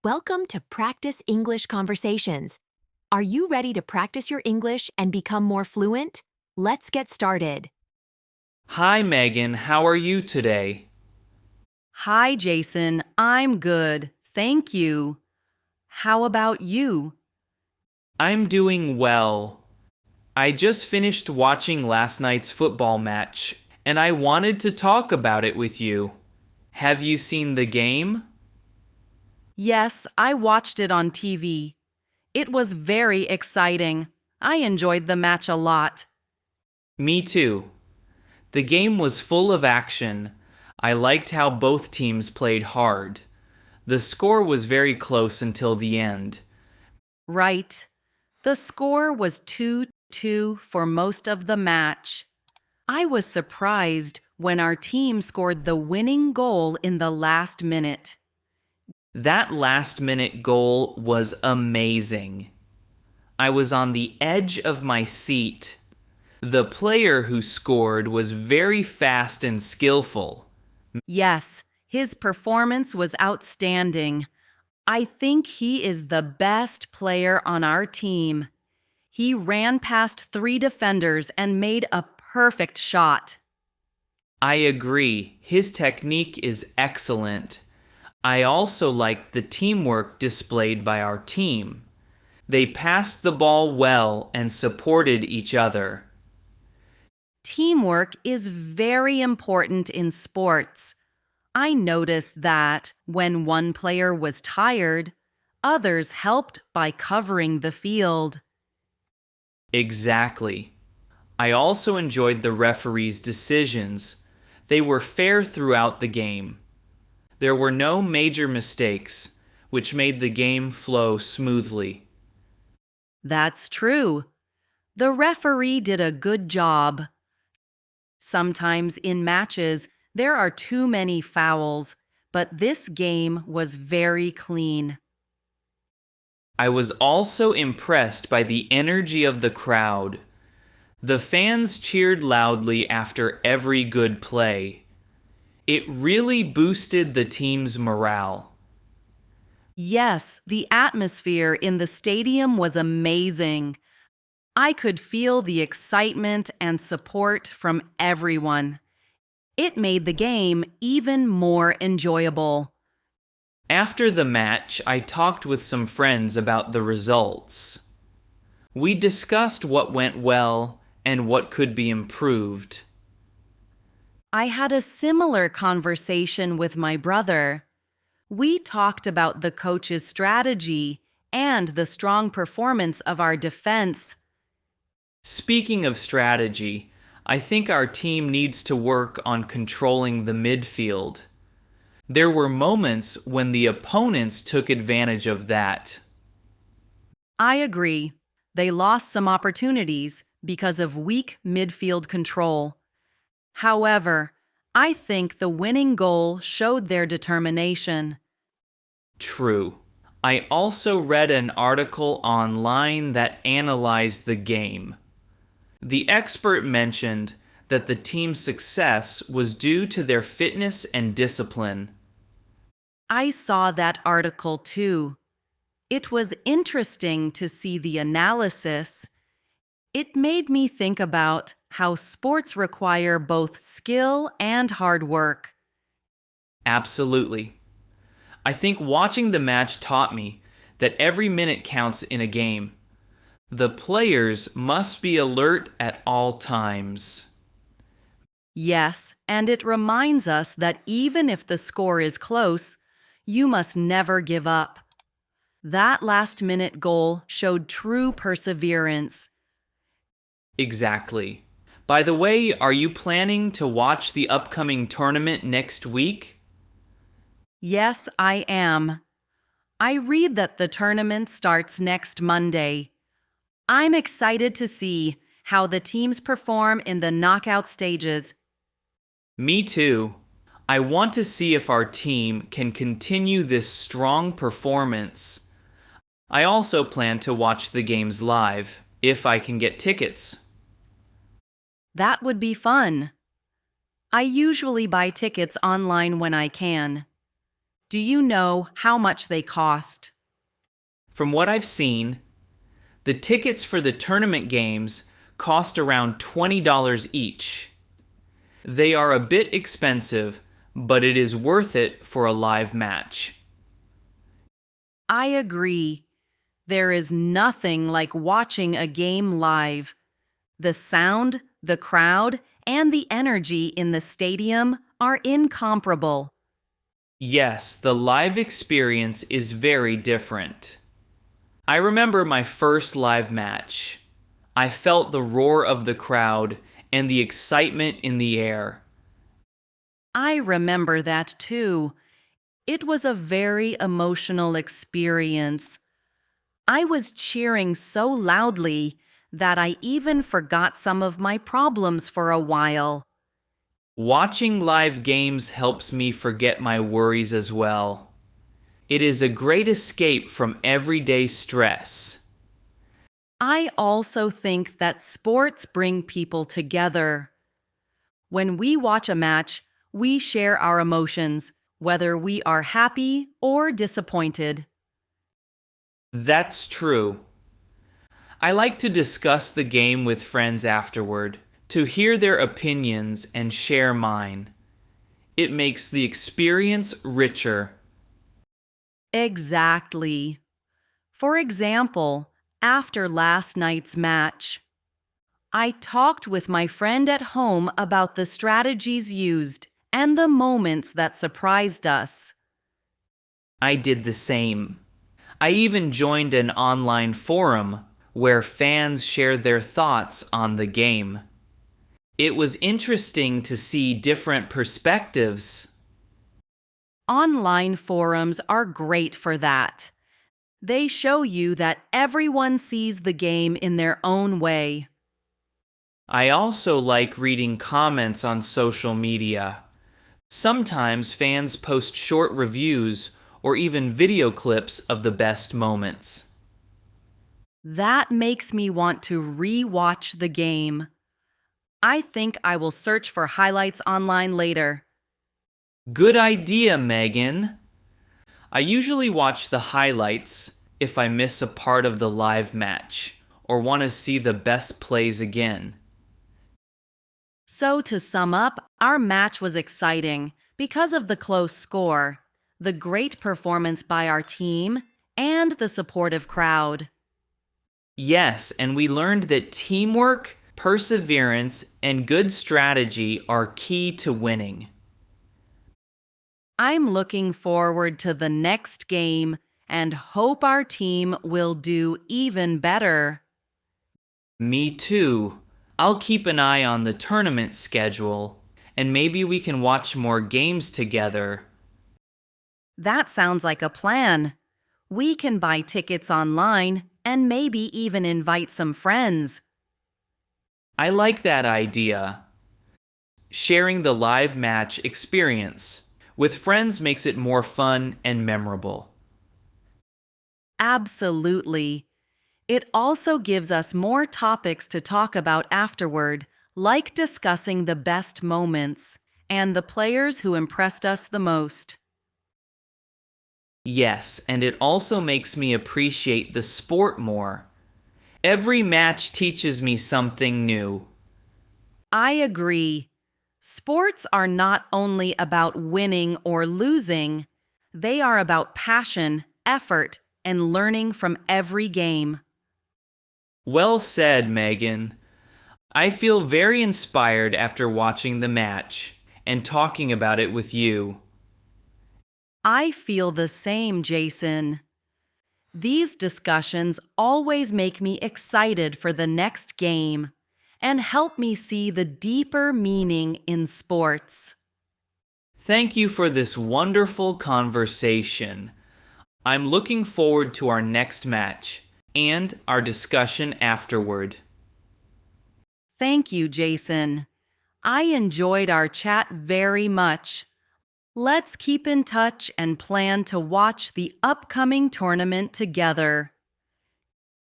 Welcome to Practice English Conversations. Are you ready to practice your English and become more fluent? Let's get started. Hi, Megan. How are you today? Hi, Jason. I'm good. Thank you. How about you? I'm doing well. I just finished watching last night's football match, and I wanted to talk about it with you. Have you seen the game? Yes, I watched it on TV. It was very exciting. I enjoyed the match a lot. Me too. The game was full of action. I liked how both teams played hard. The score was very close until the end. Right. The score was 2-2 for most of the match. I was surprised when our team scored the winning goal in the last minute. That last-minute goal was amazing. I was on the edge of my seat. The player who scored was very fast and skillful. Yes, his performance was outstanding. I think he is the best player on our team. He ran past 3 defenders and made a perfect shot. I agree. His technique is excellent. I also liked the teamwork displayed by our team. They passed the ball well and supported each other. Teamwork is very important in sports. I noticed that when one player was tired, others helped by covering the field. Exactly. I also enjoyed the referee's decisions. They were fair throughout the game. There were no major mistakes, which made the game flow smoothly. That's true. The referee did a good job. Sometimes in matches, there are too many fouls, but this game was very clean. I was also impressed by the energy of the crowd. The fans cheered loudly after every good play. It really boosted the team's morale. Yes, the atmosphere in the stadium was amazing. I could feel the excitement and support from everyone. It made the game even more enjoyable. After the match, I talked with some friends about the results. We discussed what went well and what could be improved. I had a similar conversation with my brother. We talked about the coach's strategy and the strong performance of our defense. Speaking of strategy, I think our team needs to work on controlling the midfield. There were moments when the opponents took advantage of that. I agree. They lost some opportunities because of weak midfield control. However, I think the winning goal showed their determination. True. I also read an article online that analyzed the game. The expert mentioned that the team's success was due to their fitness and discipline. I saw that article too. It was interesting to see the analysis. It made me think about how sports require both skill and hard work. Absolutely. I think watching the match taught me that every minute counts in a game. The players must be alert at all times. Yes, and it reminds us that even if the score is close, you must never give up. That last-minute goal showed true perseverance. Exactly. By the way, are you planning to watch the upcoming tournament next week? Yes, I am. I read that the tournament starts next Monday. I'm excited to see how the teams perform in the knockout stages. Me too. I want to see if our team can continue this strong performance. I also plan to watch the games live, if I can get tickets. That would be fun. I usually buy tickets online when I can. Do you know how much they cost? From what I've seen, the tickets for the tournament games cost around $20 each. They are a bit expensive, but it is worth it for a live match. I agree. There is nothing like watching a game live. The sound, the crowd, and the energy in the stadium are incomparable. Yes, the live experience is very different. I remember my first live match. I felt the roar of the crowd and the excitement in the air. I remember that too. It was a very emotional experience. I was cheering so loudly that I even forgot some of my problems for a while. Watching live games helps me forget my worries as well. It is a great escape from everyday stress. I also think that sports bring people together. When we watch a match, we share our emotions, whether we are happy or disappointed. That's true. I like to discuss the game with friends afterward, to hear their opinions and share mine. It makes the experience richer. Exactly. For example, after last night's match, I talked with my friend at home about the strategies used and the moments that surprised us. I did the same. I even joined an online forum where fans shared their thoughts on the game. It was interesting to see different perspectives. Online forums are great for that. They show you that everyone sees the game in their own way. I also like reading comments on social media. Sometimes fans post short reviews or even video clips of the best moments. That makes me want to re-watch the game. I think I will search for highlights online later. Good idea, Megan. I usually watch the highlights if I miss a part of the live match or want to see the best plays again. So to sum up, our match was exciting because of the close score, the great performance by our team, and the supportive crowd. Yes, and we learned that teamwork, perseverance, and good strategy are key to winning. I'm looking forward to the next game and hope our team will do even better. Me too. I'll keep an eye on the tournament schedule, and maybe we can watch more games together. That sounds like a plan. We can buy tickets online and maybe even invite some friends. I like that idea. Sharing the live match experience with friends makes it more fun and memorable. Absolutely. It also gives us more topics to talk about afterward, like discussing the best moments and the players who impressed us the most. Yes, and it also makes me appreciate the sport more. Every match teaches me something new. I agree. Sports are not only about winning or losing, they are about passion, effort, and learning from every game. Well said, Megan. I feel very inspired after watching the match and talking about it with you. I feel the same, Jason. These discussions always make me excited for the next game and help me see the deeper meaning in sports. Thank you for this wonderful conversation. I'm looking forward to our next match and our discussion afterward. Thank you, Jason. I enjoyed our chat very much. Let's keep in touch and plan to watch the upcoming tournament together.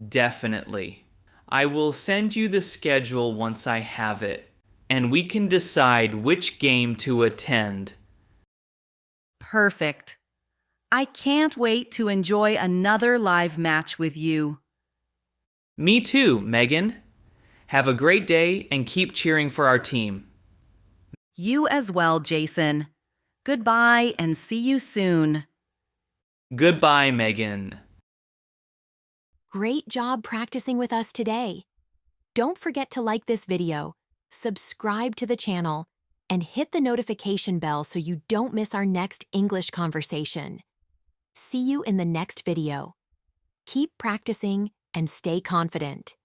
Definitely. I will send you the schedule once I have it, and we can decide which game to attend. Perfect. I can't wait to enjoy another live match with you. Me too, Megan. Have a great day and keep cheering for our team. You as well, Jason. Goodbye and see you soon. Goodbye, Megan. Great job practicing with us today. Don't forget to like this video, subscribe to the channel, and hit the notification bell so you don't miss our next English conversation. See you in the next video. Keep practicing and stay confident.